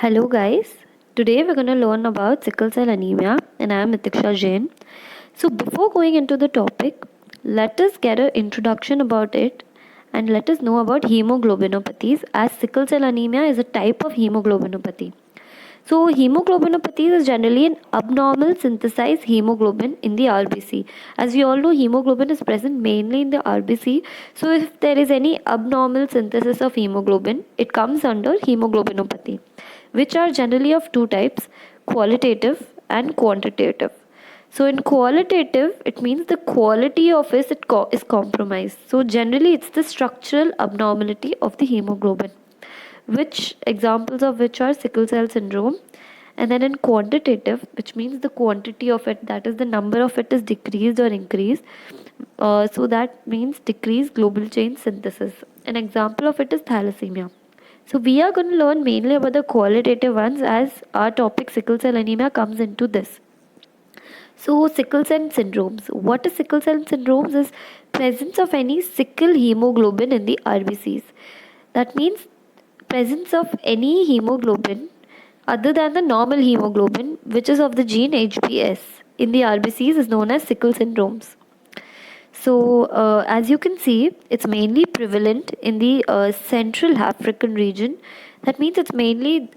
Hello guys, today we're going to learn about sickle cell anemia and I am Mitiksha Jain. So before going into the topic, let us get an introduction about it and let us know about hemoglobinopathies as sickle cell anemia is a type of hemoglobinopathy. So hemoglobinopathy is generally an abnormal synthesized hemoglobin in the RBC. As we all know, hemoglobin is present mainly in the RBC. So if there is any abnormal synthesis of hemoglobin, it comes under hemoglobinopathy, which are generally of two types, qualitative and quantitative. So in qualitative, it means the quality of is compromised. So generally, it's the structural abnormality of the hemoglobin, which examples of which are sickle cell syndrome. And then in quantitative, which means the quantity of it, that is the number of it is decreased or increased. So that means decreased global chain synthesis. An example of it is thalassemia. So we are going to learn mainly about the qualitative ones as our topic sickle cell anemia comes into this. So sickle cell syndromes. What is sickle cell syndromes is presence of any sickle hemoglobin in the RBCs. That means presence of any hemoglobin other than the normal hemoglobin, which is of the gene HbS in the RBCs, is known as sickle syndromes. So, as you can see, it's mainly prevalent in the Central African region. That means it's mainly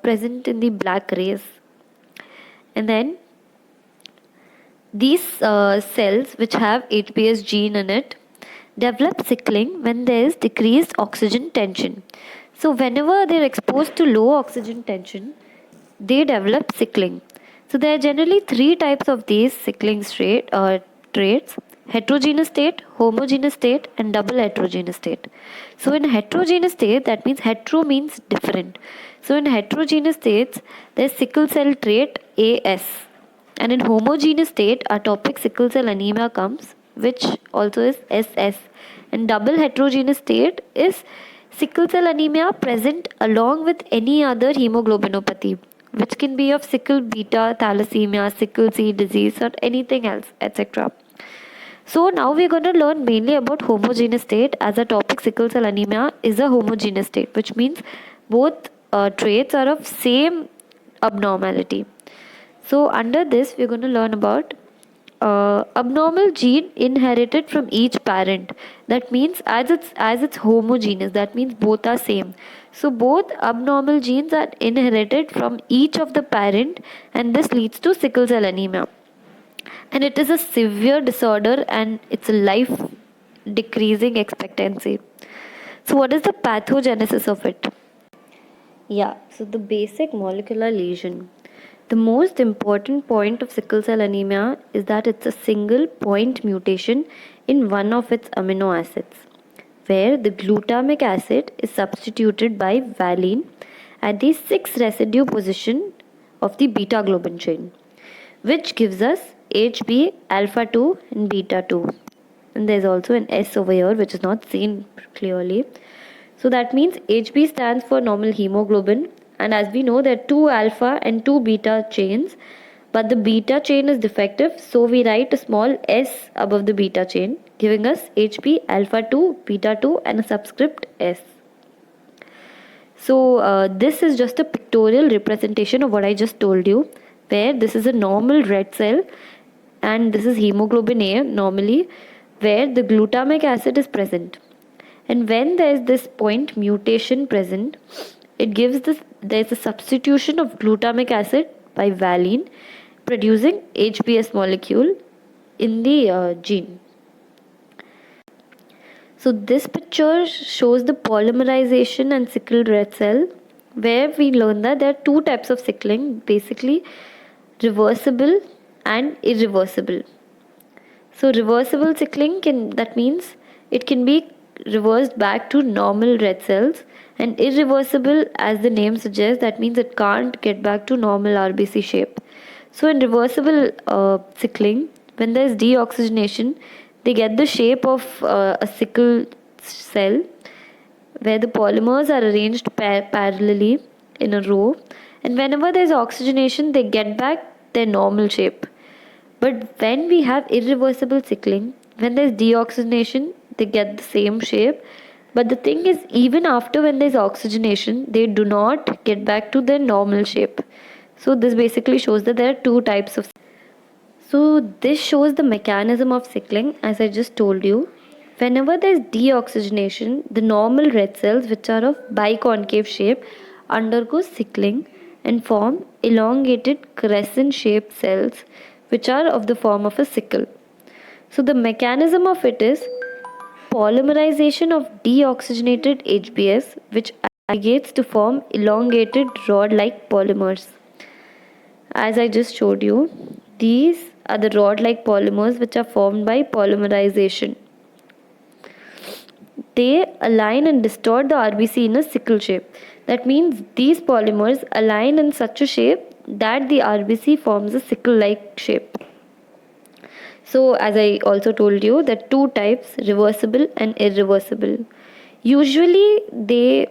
present in the black race. And then these cells, which have HbS gene in it, develop sickling when there is decreased oxygen tension. So, whenever they are exposed to low oxygen tension, they develop sickling. So, there are generally three types of these sickling traits: heterogeneous state, homogeneous state, and double heterogeneous state. So, in heterogeneous state, that means hetero means different. So, in heterogeneous states, there is sickle cell trait AS. And in homogeneous state, atopic sickle cell anemia comes, which also is SS. And double heterogeneous state is sickle cell anemia present along with any other hemoglobinopathy, which can be of sickle beta, thalassemia, sickle C disease, or anything else, etc. So now we're going to learn mainly about homogeneous state, as a topic sickle cell anemia is a homogeneous state, which means both traits are of same abnormality. So under this, we're going to learn about abnormal gene inherited from each parent. That means as it's homogeneous, that means both are same. So both abnormal genes are inherited from each of the parent, and this leads to sickle cell anemia. And it is a severe disorder, and it's a life decreasing expectancy. So what is the pathogenesis of it? Yeah, so the basic molecular lesion. The most important point of sickle cell anemia is that it's a single point mutation in one of its amino acids, where the glutamic acid is substituted by valine at the 6 residue position of the beta globin chain, which gives us HB alpha 2 and beta 2. And there's also an S over here, which is not seen clearly. So that means HB stands for normal hemoglobin, and as we know, there are 2 alpha and 2 beta chains, but the beta chain is defective, so we write a small s above the beta chain, giving us HB alpha 2, beta 2, and a subscript S. So this is just a pictorial representation of what I just told you, where this is a normal red cell and this is hemoglobin A normally, where the glutamic acid is present. And when there is this point mutation present, it gives this, there is a substitution of glutamic acid by valine, producing HbS molecule in the gene. So this picture shows the polymerization and sickled red cell, where we learn that there are two types of sickling, basically reversible and irreversible. So reversible sickling that means it can be reversed back to normal red cells, and irreversible, as the name suggests, that means it can't get back to normal RBC shape. So in reversible sickling, when there is deoxygenation, they get the shape of a sickle cell, where the polymers are arranged parallelly in a row, and whenever there is oxygenation, they get back their normal shape. But when we have irreversible sickling, when there is deoxygenation, they get the same shape, But the thing is, even after when there's oxygenation, they do not get back to their normal shape. So this basically shows that there are two types of. So this shows the mechanism of sickling, as I just told you. Whenever there is deoxygenation, the normal red cells, which are of biconcave shape, undergo sickling and form elongated crescent shaped cells, which are of the form of a sickle. So the mechanism of it is polymerization of deoxygenated HBS, which aggregates to form elongated rod like polymers. As I just showed you, these are the rod like polymers which are formed by polymerization. They align and distort the RBC in a sickle shape. That means these polymers align in such a shape that the RBC forms a sickle like shape. So, as I also told you, there are two types, reversible and irreversible. Usually, they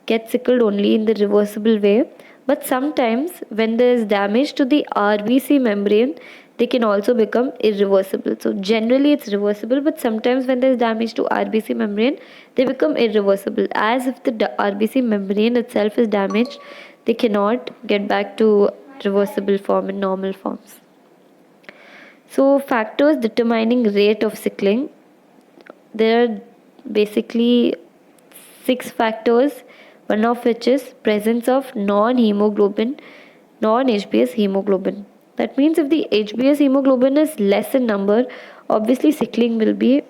get sickled only in the reversible way, but sometimes when there is damage to the RBC membrane, they can also become irreversible. So, generally, it's reversible, but sometimes when there is damage to RBC membrane, they become irreversible. As if the RBC membrane itself is damaged, they cannot get back to reversible form in normal forms. So, factors determining rate of sickling, there are basically 6 factors, one of which is presence of non-HBS hemoglobin. That means if the HBS hemoglobin is less in number, obviously sickling will be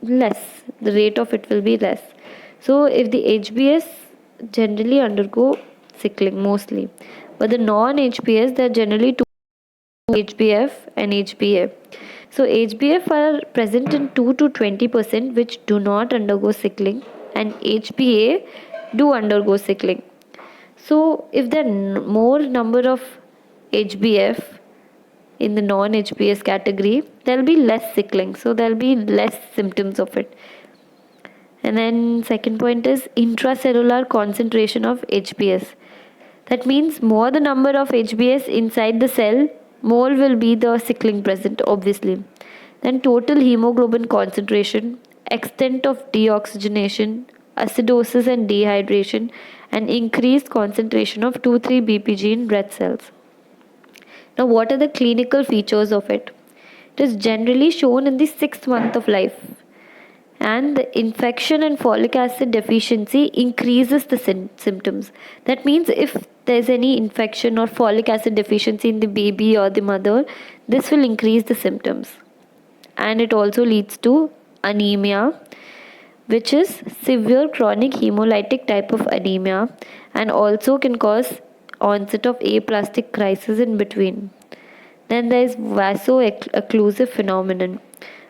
less, the rate of it will be less. So if the HBS generally undergo sickling mostly, but the non-HBS, they are generally two, HBF and HBA. So HBF are present in 2 to 20% which do not undergo sickling, and HBA do undergo sickling. So if there are more number of HBF in the non-HBS category, there will be less sickling. So there will be less symptoms of it. And then second point is intracellular concentration of HBS. That means more the number of HBS inside the cell, more will be the sickling present, obviously. Then total hemoglobin concentration, extent of deoxygenation, acidosis and dehydration, and increased concentration of 2,3-BPG in red cells. Now, what are the clinical features of it? It is generally shown in the 6th month of life, and the infection and folic acid deficiency increases the symptoms. That means if there's any infection or folic acid deficiency in the baby or the mother, this will increase the symptoms. And it also leads to anemia, which is severe chronic hemolytic type of anemia, and also can cause onset of aplastic crisis in between. Then there is vaso-occlusive phenomenon,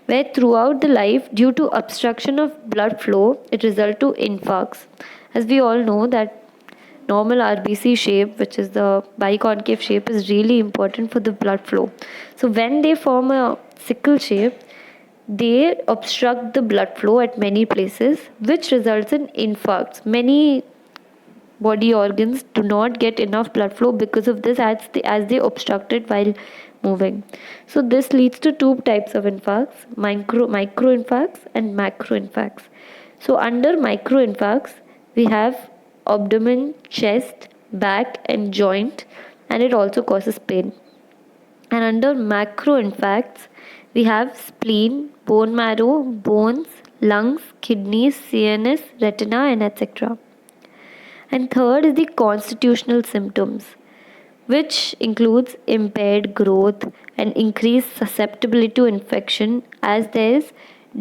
where throughout the life, due to obstruction of blood flow, it results to infarcts. As we all know that normal RBC shape, which is the biconcave shape, is really important for the blood flow. So when they form a sickle shape, they obstruct the blood flow at many places, which results in infarcts. Many body organs do not get enough blood flow because of this, as they obstruct it while moving. So this leads to two types of infarcts, micro infarcts and macro infarcts. So under micro infarcts, we have abdomen, chest, back and joint, and it also causes pain. And under macro infarcts, we have spleen, bone marrow, bones, lungs, kidneys, CNS, retina, and etc. And third is the constitutional symptoms, which includes impaired growth and increased susceptibility to infection, as there is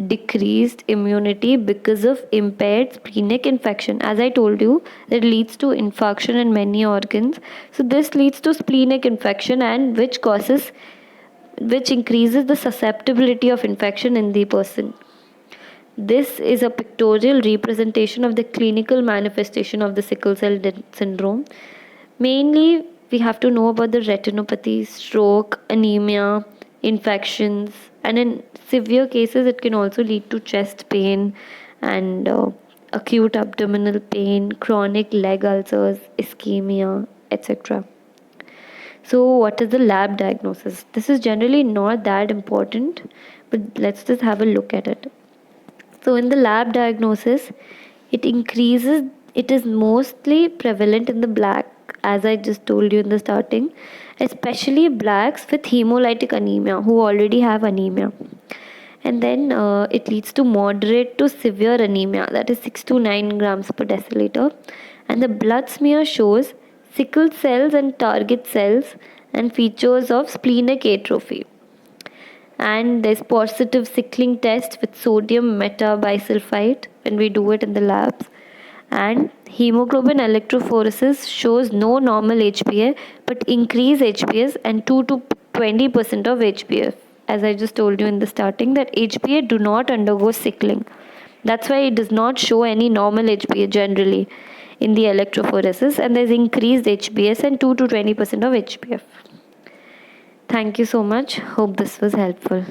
decreased immunity because of impaired splenic infection. As I told you, that leads to infarction in many organs. So this leads to splenic infection, and which increases the susceptibility of infection in the person. This is a pictorial representation of the clinical manifestation of the sickle cell syndrome. Mainly, we have to know about the retinopathy, stroke, anemia, infections, and in severe cases, it can also lead to chest pain and acute abdominal pain, chronic leg ulcers, ischemia, etc. So, what is the lab diagnosis? This is generally not that important, but let's just have a look at it. So in the lab diagnosis, it is mostly prevalent in the black, as I just told you in the starting, especially blacks with hemolytic anemia who already have anemia. And then it leads to moderate to severe anemia, that is 6 to 9 grams per deciliter. And the blood smear shows sickle cells and target cells and features of splenic atrophy. And there's positive sickling test with sodium metabisulfite when we do it in the labs. And hemoglobin electrophoresis shows no normal HbA but increased HbS and 2 to 20% of HbF. As I just told you in the starting, that HbA do not undergo sickling. That's why it does not show any normal HbA generally in the electrophoresis, and there's increased HbS and 2 to 20% of HbF. Thank you so much. Hope this was helpful.